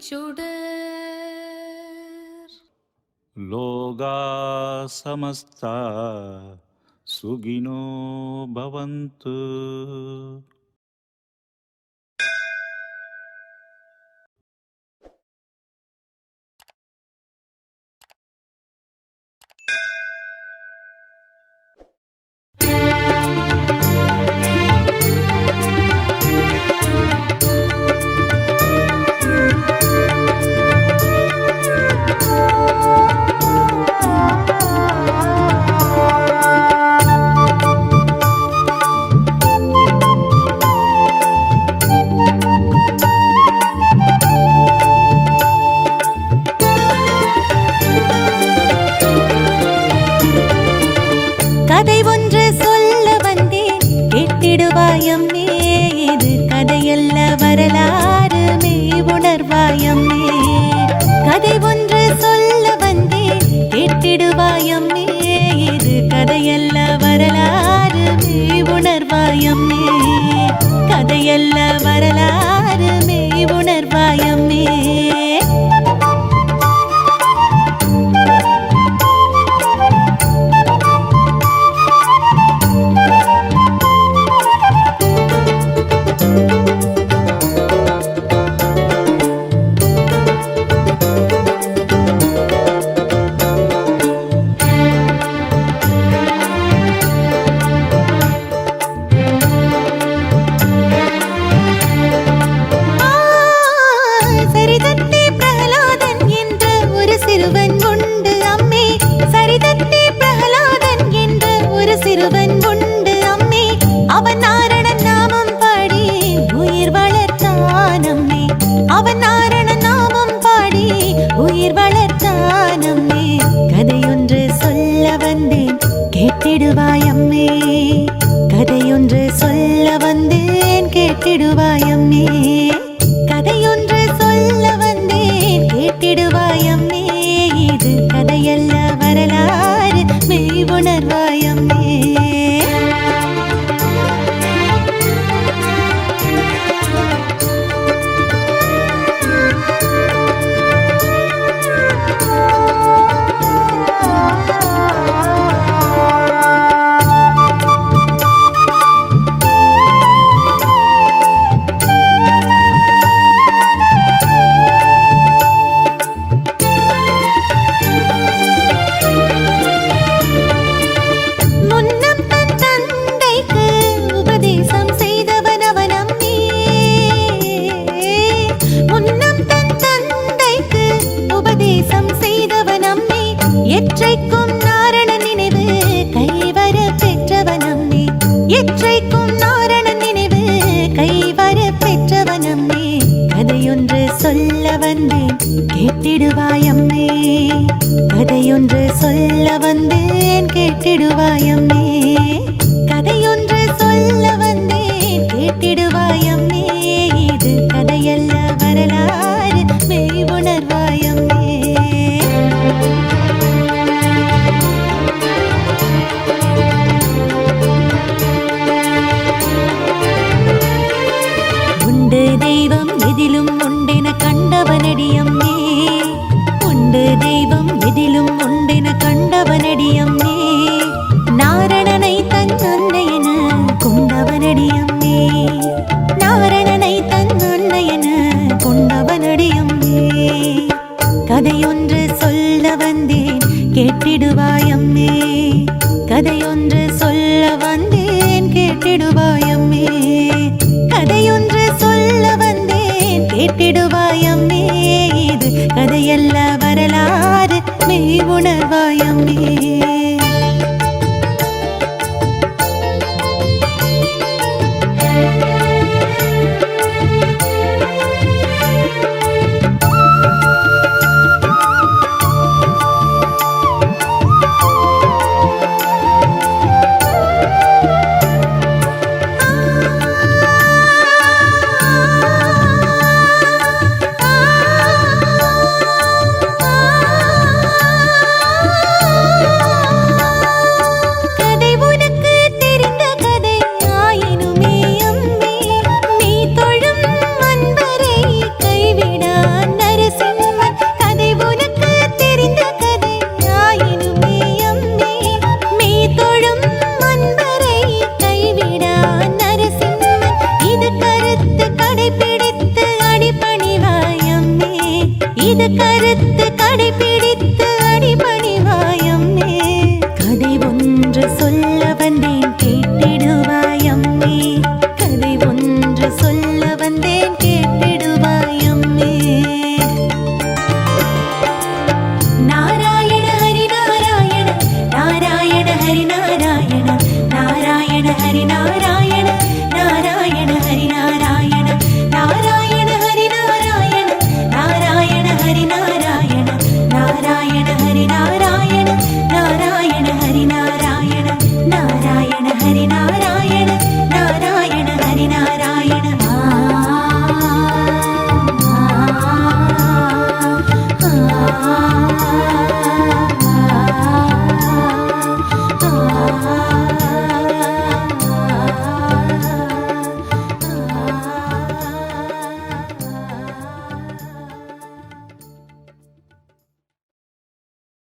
சுடர். லோகா சமஸ்தா சுகினோ பவந்து. கதை ஒன்று சொல்ல வந்தேன் கேட்டிடுவாயம்மே, இது கதையல்ல வரலாறு மெய் உணர்வாயம்மே. கதை ஒன்று சொல்ல வந்தேன் கேட்டிடுவாயம்மே, இது கதையல்ல வரலாறு மெய் உணர்வாயம்மே. கதையல்ல வரலாறு மெய் உணர்வாயம்மே. கேட்டிடுவாயம்மே, கதையொன்று சொல்ல வந்தேன் கேட்டிடுவாயம்மே. கதையொன்று சொல்ல வந்தேன் கேட்டிடுவாயம்மே, இது கதையல்ல வரலாறு மெய் உணர்வாயம்மே. எற்றைக்கும் நாரண நினைவு கைவர பெற்றவனம்மே, எற்றைக்கும் நாரண நினைவு கைவர பெற்றவனம்மே. கதையொன்று சொல்ல வந்தேன் கேட்டிடுவாயம்மே, கதையொன்று சொல்ல வந்தேன் கேட்டிடுவாயம்மே. கதையொன்று சொல்ல வந்தேன் கேட்டிடுவாயம்மே, இது கதையல்ல வரலாறு மெய் உணர்வாயம்மே. உண்டு தெய்வம் எதிலும் உண்டென கண்டவனடியம்மே, உண்டு தெய்வம் எதிலும் உண்டென கண்டவனடியம்மே. நாரணனை தன் அன்னையென கொண்டவனடியம்மே, நாரணனை தன் அன்னையென கொண்டவனடியம்மே. கதையொன்று சொல்ல வந்தேன் கேட்டிடுவாயம்மே, கதையொன்று சொல்ல வந்தேன் கேட்டிடுவாயம்மே. கதையொன்று சொல்ல வந்தேன் கேட்டிடுவாயம்மே, இது கதையல்ல வரலாறு மெய் உணர்வாயம்மே. கருத்து கடைபிடித்து அடிபணிவாயம்மே கதை ஒன்று சொல்ல வந்தேன் கேட்டிடுவாயம்மே கதை ஒன்று சொல்ல வந்தேன் கேட்டிடுவாயம்மே நாராயண ஹரி நாராயண நாராயண ஹரி நாராயண நாராயண ஹரி நாராயண நாராயண ஹரி நாராயண நாராயண ஹரி நாராயண நாராயண ஹரி நாராயண நாராயண ஹரி நாராயண நாராயண ஹரி நாராயண நாராயண ஹரி நாராயண